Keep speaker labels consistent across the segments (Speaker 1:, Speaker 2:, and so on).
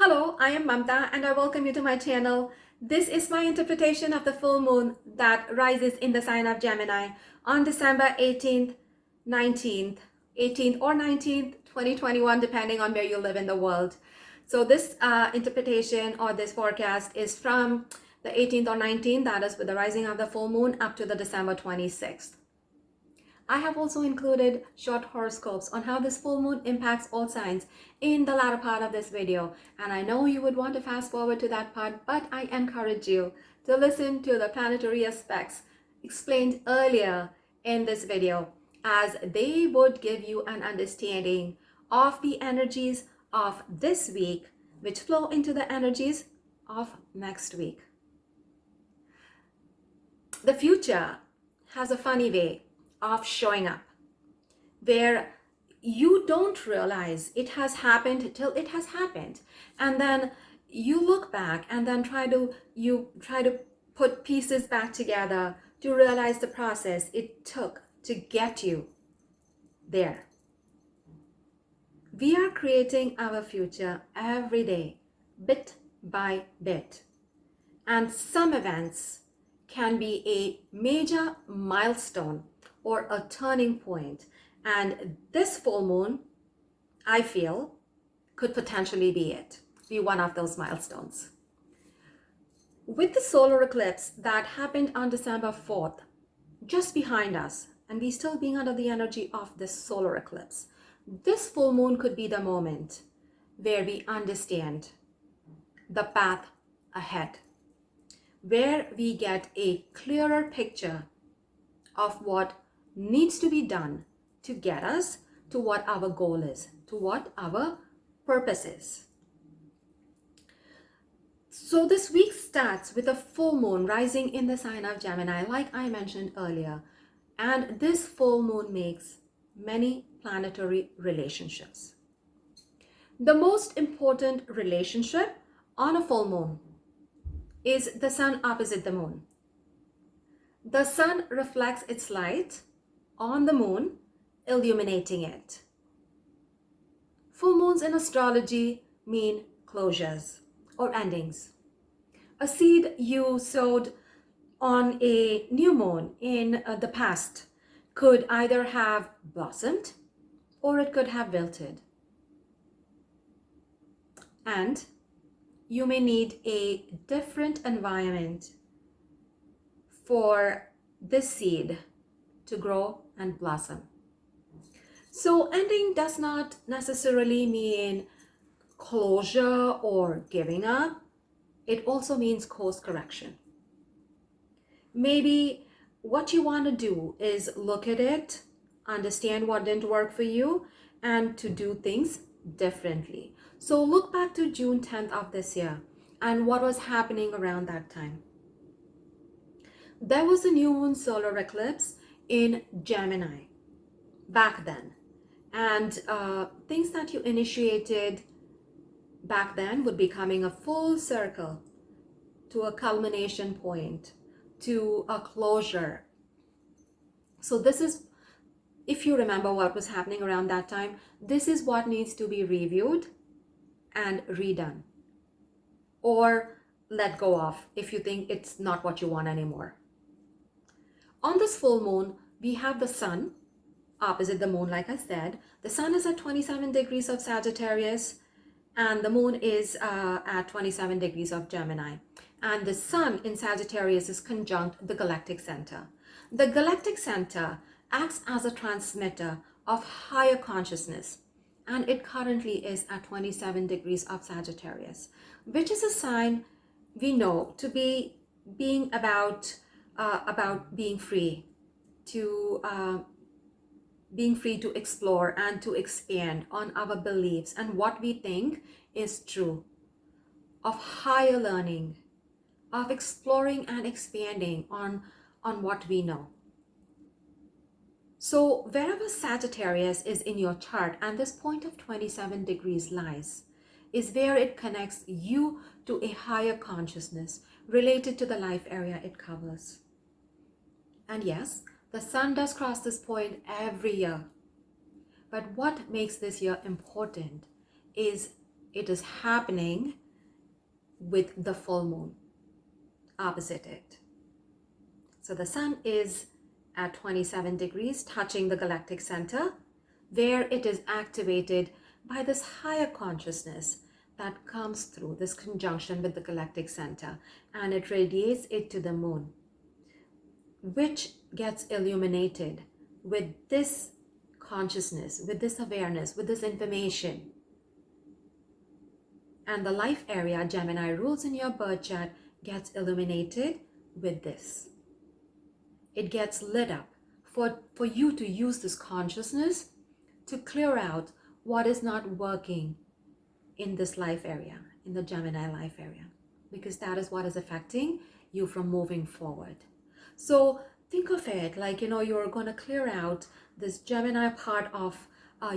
Speaker 1: Hello, I am Mamta and I welcome you to my channel. This is my interpretation of the full moon that rises in the sign of Gemini on December 18th, 19th, 18th or 19th, 2021, depending on where you live in the world. So this interpretation or this forecast is from the 18th or 19th, that is with the rising of the full moon, up to the December 26th. I have also included short horoscopes on how this full moon impacts all signs in the latter part of this video. And I know you would want to fast forward to that part, but I encourage you to listen to the planetary aspects explained earlier in this video, as they would give you an understanding of the energies of this week, which flow into the energies of next week. The future has a funny way of showing up where you don't realize it has happened till it has happened, and then you look back and then try to put pieces back together to realize the process it took to get you there. We are creating our future every day, bit by bit, and some events can be a major milestone or a turning point. And this full moon, I feel, could potentially be one of those milestones. With the solar eclipse that happened on December 4th, just behind us, and we still being under the energy of this solar eclipse, this full moon could be the moment where we understand the path ahead, where we get a clearer picture of what needs to be done to get us to what our goal is, to what our purpose is. So this week starts with a full moon rising in the sign of Gemini, like I mentioned earlier. And this full moon makes many planetary relationships. The most important relationship on a full moon is the sun opposite the moon. The sun reflects its light on the moon, illuminating it. Full moons in astrology mean closures or endings. A seed you sowed on a new moon in the past could either have blossomed or it could have wilted. And you may need a different environment for this seed to grow and blossom. So ending does not necessarily mean closure or giving up. It also means course correction. Maybe what you want to do is look at it, understand what didn't work for you, and to do things differently. So look back to June 10th of this year and what was happening around that time. There was a new moon solar eclipse in Gemini back then, and things that you initiated back then would be coming a full circle to a culmination point, to a closure. So this is, if you remember what was happening around that time, this is what needs to be reviewed and redone, or let go of if you think it's not what you want anymore. On this full moon, we have the sun opposite the moon, like I said. The sun is at 27 degrees of Sagittarius and the moon is at 27 degrees of Gemini. And the sun in Sagittarius is conjunct the galactic center. The galactic center acts as a transmitter of higher consciousness, and it currently is at 27 degrees of Sagittarius, which is a sign we know to be being about being free to explore and to expand on our beliefs and what we think is true, of higher learning, of exploring and expanding on what we know. So wherever Sagittarius is in your chart and this point of 27 degrees lies, is where it connects you to a higher consciousness related to the life area it covers. And yes, the sun does cross this point every year. But what makes this year important is it is happening with the full moon opposite it. So the sun is at 27 degrees, touching the galactic center, where it is activated by this higher consciousness that comes through this conjunction with the galactic center, and it radiates it to the moon, which gets illuminated with this consciousness, with this awareness, with this information. And the life area Gemini rules in your birth chart gets illuminated with this. It gets lit up for you to use this consciousness to clear out what is not working in this life area, in the Gemini life area, because that is what is affecting you from moving forward. So think of it like, you're going to clear out this Gemini part of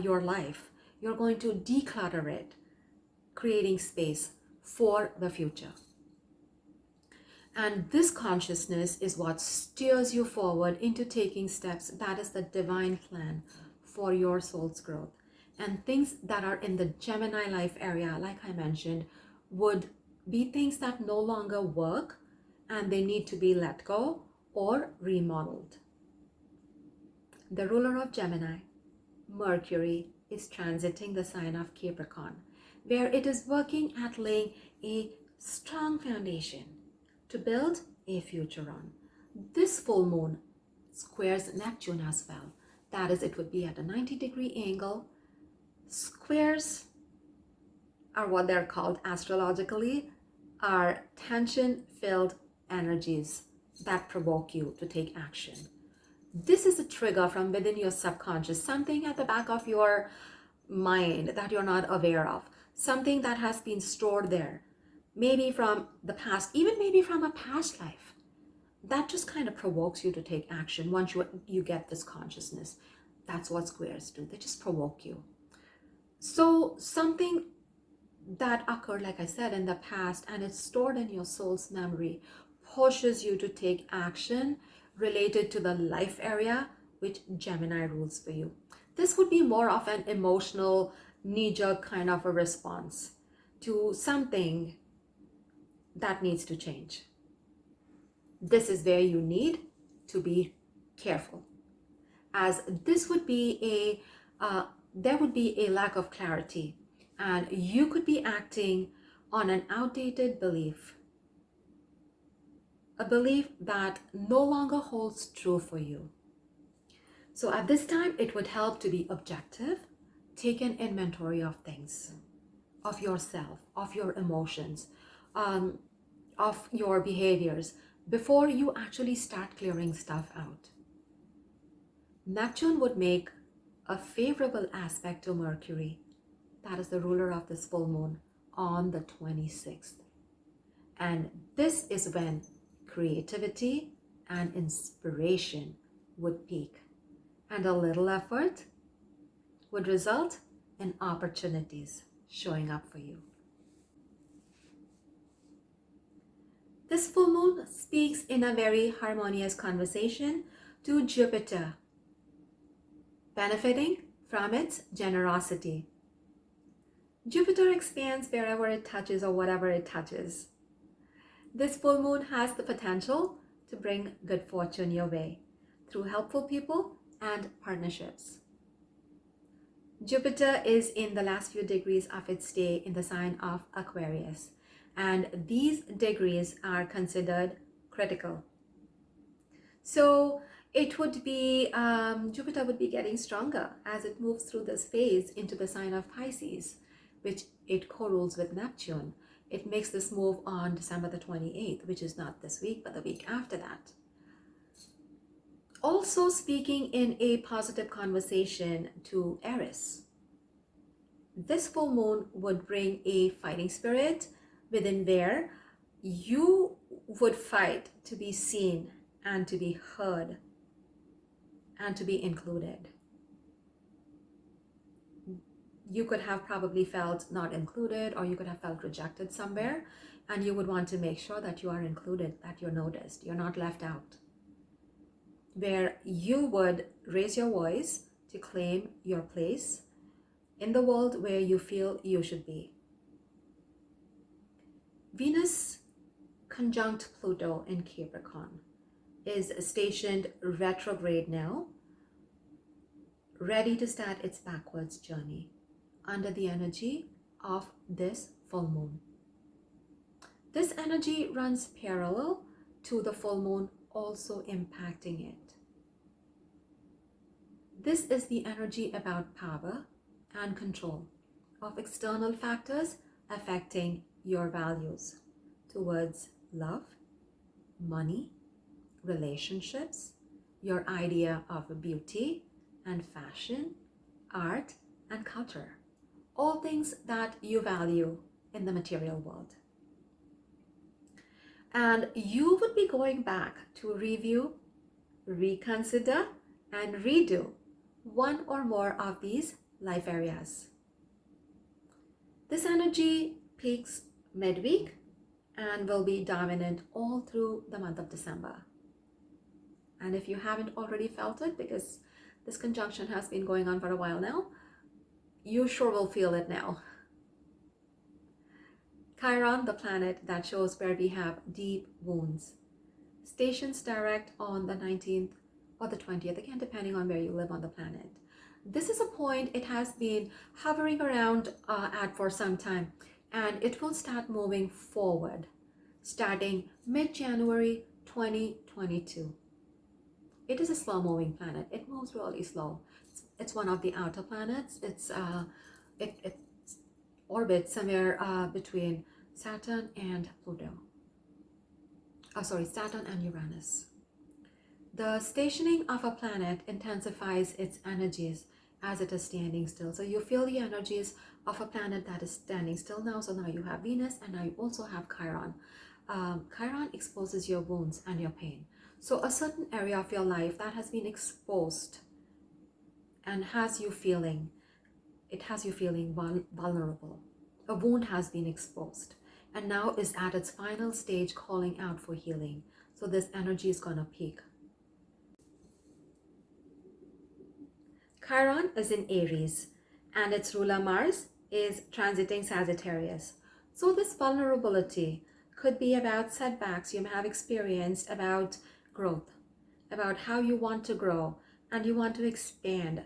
Speaker 1: your life. You're going to declutter it, creating space for the future. And this consciousness is what steers you forward into taking steps. That is the divine plan for your soul's growth. And things that are in the Gemini life area, like I mentioned, would be things that no longer work and they need to be let go or remodeled. The ruler of Gemini, Mercury, is transiting the sign of Capricorn, where it is working at laying a strong foundation to build a future on. This full moon squares Neptune as well. That is, it would be at a 90-degree angle. Squares are what they're called astrologically, are tension-filled energies that provoke you to take action. This is a trigger from within your subconscious, something at the back of your mind that you're not aware of, something that has been stored there, maybe from the past, even maybe from a past life, that just kind of provokes you to take action once you get this consciousness. That's what squares do. They just provoke you. So something that occurred, like I said, in the past, and it's stored in your soul's memory, pushes you to take action related to the life area which Gemini rules for you. This would be more of an emotional, knee-jerk kind of a response to something that needs to change. This is where you need to be careful, as this would be there would be a lack of clarity, and you could be acting on an outdated belief, a belief that no longer holds true for you. So at this time, it would help to be objective, take an inventory of things, of yourself, of your emotions, of your behaviors, before you actually start clearing stuff out. Neptune would make a favorable aspect to Mercury, that is the ruler of this full moon, on the 26th. And this is when creativity and inspiration would peak, and a little effort would result in opportunities showing up for you. This full moon speaks in a very harmonious conversation to Jupiter, benefiting from its generosity. Jupiter expands wherever it touches or whatever it touches. This full moon has the potential to bring good fortune your way through helpful people and partnerships. Jupiter is in the last few degrees of its stay in the sign of Aquarius, and these degrees are considered critical. So it would be, Jupiter would be getting stronger as it moves through this phase into the sign of Pisces, which it co-rules with Neptune. It makes this move on December the 28th, which is not this week, but the week after that. Also speaking in a positive conversation to Aries. This full moon would bring a fighting spirit within where you would fight to be seen and to be heard and to be included. You could have probably felt not included, or you could have felt rejected somewhere, and you would want to make sure that you are included, that you're noticed, you're not left out. Where you would raise your voice to claim your place in the world where you feel you should be. Venus conjunct Pluto in Capricorn is stationed retrograde now, ready to start its backwards journey under the energy of this full moon. This energy runs parallel to the full moon, also impacting it. This is the energy about power and control of external factors affecting your values towards love, money, relationships, your idea of beauty and fashion, art and culture, all things that you value in the material world. And you would be going back to review, reconsider, and redo one or more of these life areas. This energy peaks midweek and will be dominant all through the month of December. And if you haven't already felt it, because this conjunction has been going on for a while now, you sure will feel it now. Chiron, the planet that shows where we have deep wounds, stations direct on the 19th or the 20th, again depending on where you live on the planet. This is a point it has been hovering around at for some time, and it will start moving forward starting mid-January 2022. It is a slow-moving planet. It moves really slow. It's one of the outer planets. It orbits somewhere between Saturn and Pluto. Saturn and Uranus. The stationing of a planet intensifies its energies as it is standing still. So you feel the energies of a planet that is standing still now. So now you have Venus, and now you also have Chiron. Chiron exposes your wounds and your pain. So a certain area of your life that has been exposed and has you feeling vulnerable. A wound has been exposed and now is at its final stage calling out for healing. So this energy is going to peak. Chiron is in Aries and its ruler Mars is transiting Sagittarius. So this vulnerability could be about setbacks you may have experienced, about growth, about how you want to grow and you want to expand.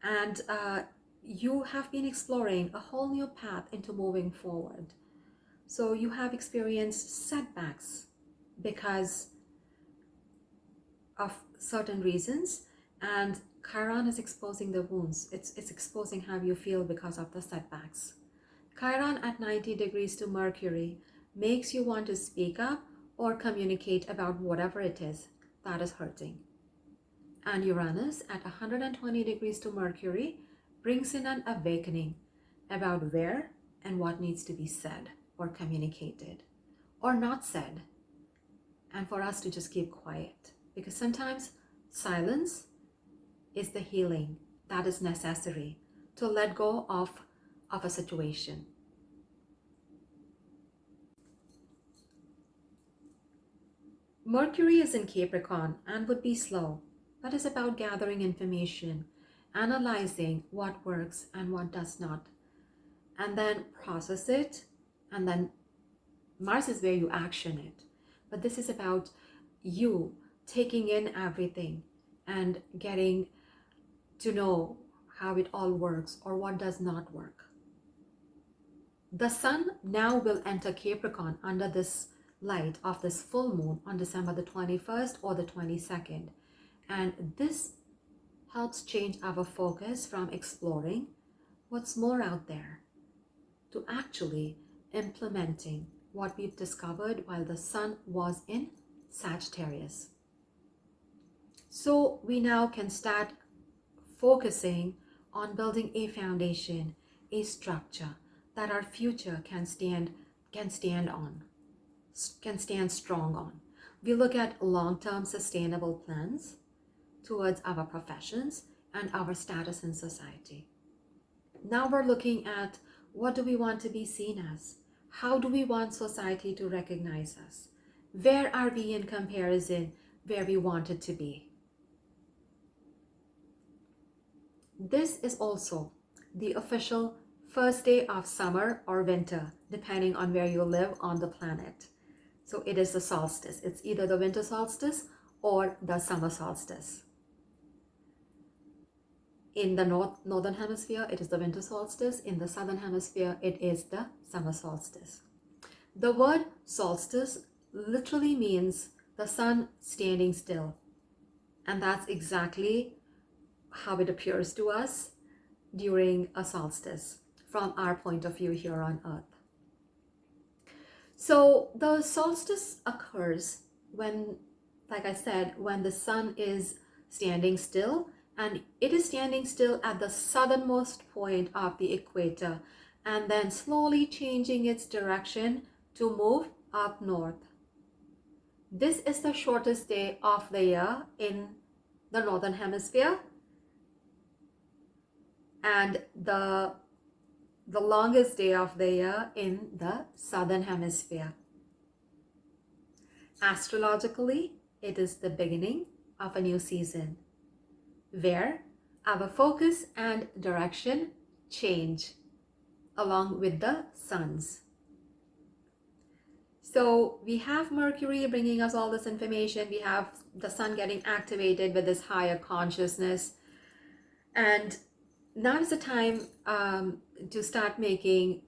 Speaker 1: And you have been exploring a whole new path into moving forward. So you have experienced setbacks because of certain reasons, and Chiron is exposing the wounds. It's exposing how you feel because of the setbacks. Chiron at 90 degrees to Mercury makes you want to speak up or communicate about whatever it is that is hurting. And Uranus at 120 degrees to Mercury brings in an awakening about where and what needs to be said or communicated or not said, and for us to just keep quiet, because sometimes silence is the healing that is necessary to let go of a situation. Mercury is in Capricorn and would be slow, but is about gathering information, analyzing what works and what does not, and then process it. And then Mars is where you action it. But this is about you taking in everything and getting to know how it all works or what does not work. The sun now will enter Capricorn under this light of this full moon on December the 21st or the 22nd. And this helps change our focus from exploring what's more out there to actually implementing what we've discovered while the sun was in Sagittarius. So we now can start focusing on building a foundation, a structure that our future can stand strong on. We look at long-term sustainable plans towards our professions and our status in society. Now we're looking at what do we want to be seen as? How do we want society to recognize us? Where are we in comparison where we wanted to be? This is also the official first day of summer or winter, depending on where you live on the planet. So it is the solstice. It's either the winter solstice or the summer solstice. In the northern hemisphere, it is the winter solstice. In the southern hemisphere, it is the summer solstice. The word solstice literally means the sun standing still. And that's exactly how it appears to us during a solstice from our point of view here on Earth. So the solstice occurs when, like I said, when the sun is standing still, and it is standing still at the southernmost point of the equator and then slowly changing its direction to move up north. This is the shortest day of the year in the northern hemisphere and the longest day of the year in the southern hemisphere. Astrologically, it is the beginning of a new season where our focus and direction change along with the suns. So we have Mercury bringing us all this information. We have the sun getting activated with this higher consciousness. And now is the time to start making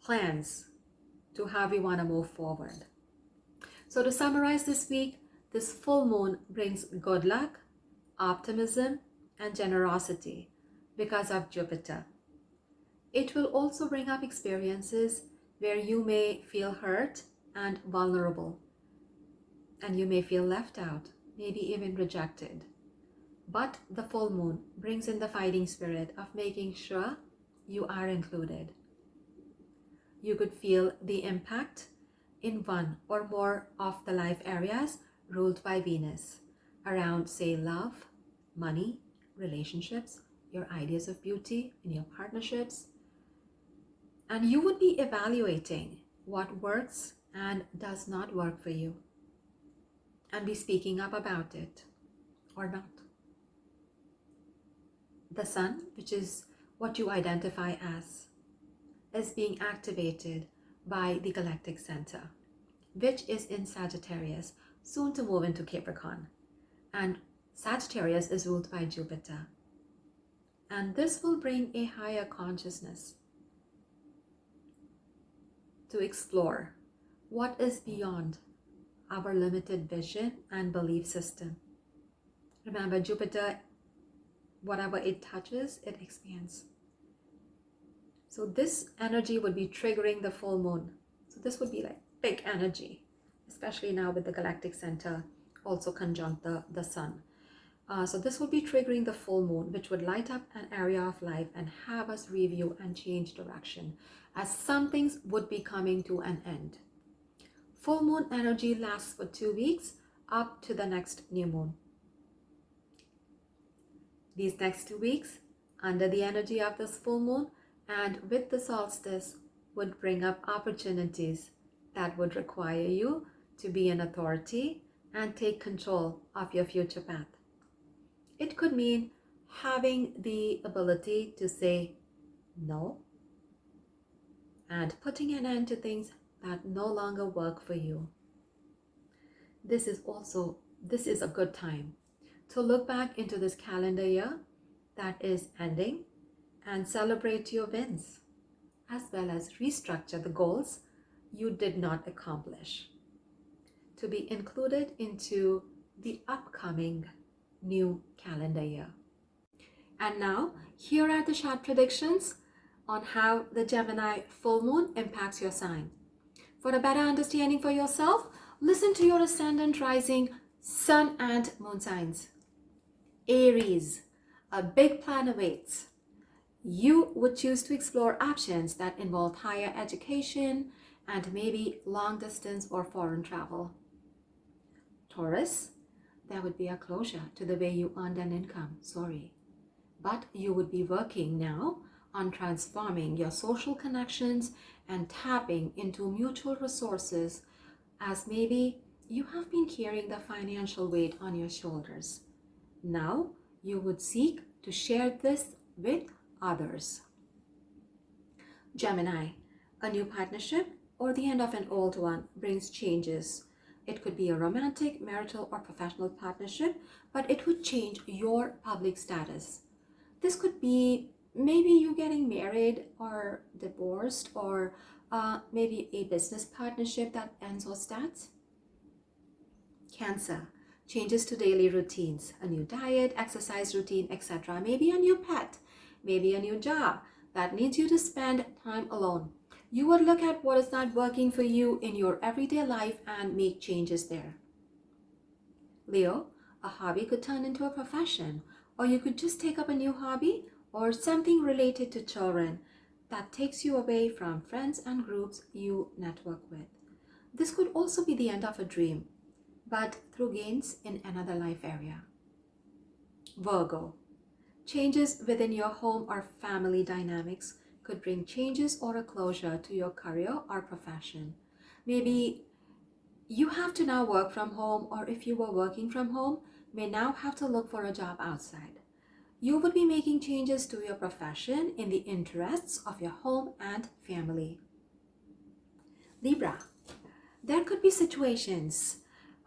Speaker 1: plans to how we want to move forward. So to summarize this week, this full moon brings good luck, optimism, and generosity because of Jupiter. It will also bring up experiences where you may feel hurt and vulnerable, and you may feel left out, maybe even rejected. But the full moon brings in the fighting spirit of making sure you are included. You could feel the impact in one or more of the life areas ruled by Venus around, say, love, money, relationships, your ideas of beauty in your partnerships. And you would be evaluating what works and does not work for you and be speaking up about it or not. The sun, which is what you identify as, is being activated by the galactic center, which is in Sagittarius, soon to move into Capricorn. And Sagittarius is ruled by Jupiter. And this will bring a higher consciousness to explore what is beyond our limited vision and belief system. Remember, Jupiter, whatever it touches, it expands. So this energy would be triggering the full moon. So this would be like big energy, especially now with the galactic center also conjunct the sun. So this will be triggering the full moon, which would light up an area of life and have us review and change direction, as some things would be coming to an end. Full moon energy lasts for 2 weeks up to the next new moon. These next 2 weeks, under the energy of this full moon and with the solstice, would bring up opportunities that would require you to be an authority and take control of your future path. It could mean having the ability to say no and putting an end to things that no longer work for you. This is a good time to look back into this calendar year that is ending and celebrate your wins, as well as restructure the goals you did not accomplish to be included into the upcoming new calendar year. And now, here are the short predictions on how the Gemini full moon impacts your sign. For a better understanding for yourself, listen to your ascendant, rising, sun, and moon signs. Aries, a big plan awaits. You would choose to explore options that involve higher education and maybe long distance or foreign travel. Taurus, there would be a closure to the way you earned an income, but you would be working now on transforming your social connections and tapping into mutual resources, as maybe you have been carrying the financial weight on your shoulders. Now you would seek to share this with others. Gemini, a new partnership or the end of an old one brings changes. It could be a romantic, marital, or professional partnership, but it would change your public status. This could be maybe you getting married or divorced, or maybe a business partnership that ends or starts. Cancer, changes to daily routines, a new diet, exercise routine, etc. Maybe a new pet, maybe a new job that needs you to spend time alone. You would look at what is not working for you in your everyday life and make changes there. Leo, a hobby could turn into a profession, or you could just take up a new hobby or something related to children that takes you away from friends and groups you network with. This could also be the end of a dream, but through gains in another life area. Virgo, changes within your home or family dynamics could bring changes or a closure to your career or profession. Maybe you have to now work from home, or if you were working from home, may now have to look for a job outside. You would be making changes to your profession in the interests of your home and family. Libra, there could be situations,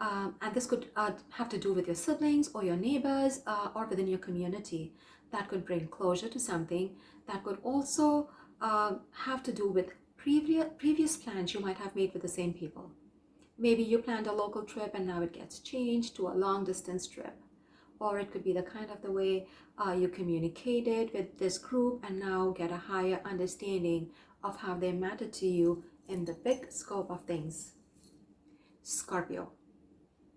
Speaker 1: and this could have to do with your siblings or your neighbors or within your community, that could bring closure to something. That could also have to do with previous plans you might have made with the same people. Maybe you planned a local trip and now it gets changed to a long distance trip. Or it could be the way you communicated with this group and now get a higher understanding of how they matter to you in the big scope of things. Scorpio,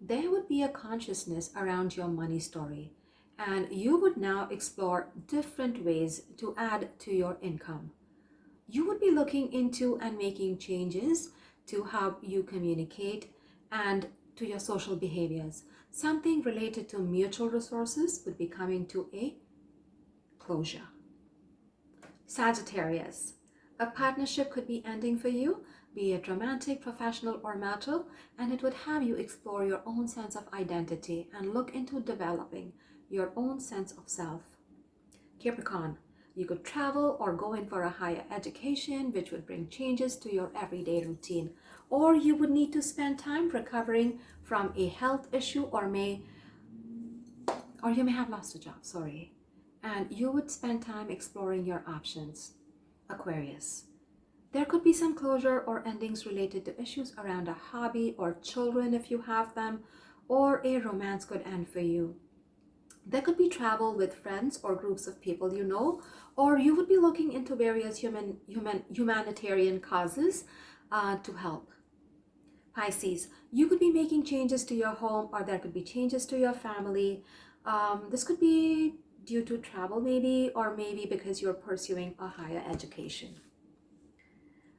Speaker 1: there would be a consciousness around your money story, and you would now explore different ways to add to your income. You would be looking into and making changes to how you communicate and to your social behaviors. Something related to mutual resources would be coming to a closure. Sagittarius, a partnership could be ending for you, be it romantic, professional, or marital, and it would have you explore your own sense of identity and look into developing your own sense of self. Capricorn, you could travel or go in for a higher education, which would bring changes to your everyday routine. Or you would need to spend time recovering from a health issue, or you may have lost a job, and you would spend time exploring your options. Aquarius, there could be some closure or endings related to issues around a hobby or children if you have them, or a romance could end for you. There could be travel with friends or groups of people you know, or you would be looking into various humanitarian causes to help. Pisces, you could be making changes to your home, or there could be changes to your family. This could be due to travel maybe, or maybe because you're pursuing a higher education.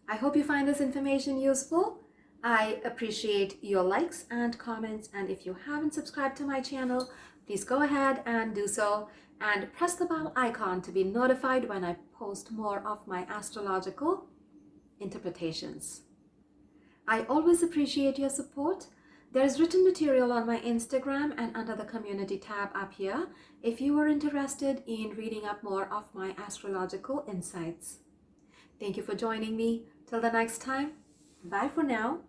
Speaker 1: I hope you find this information useful. I appreciate your likes and comments, and if you haven't subscribed to my channel, please go ahead and do so, and press the bell icon to be notified when I post more of my astrological interpretations. I always appreciate your support. There is written material on my Instagram and under the community tab up here if you are interested in reading up more of my astrological insights. Thank you for joining me. Till the next time, bye for now.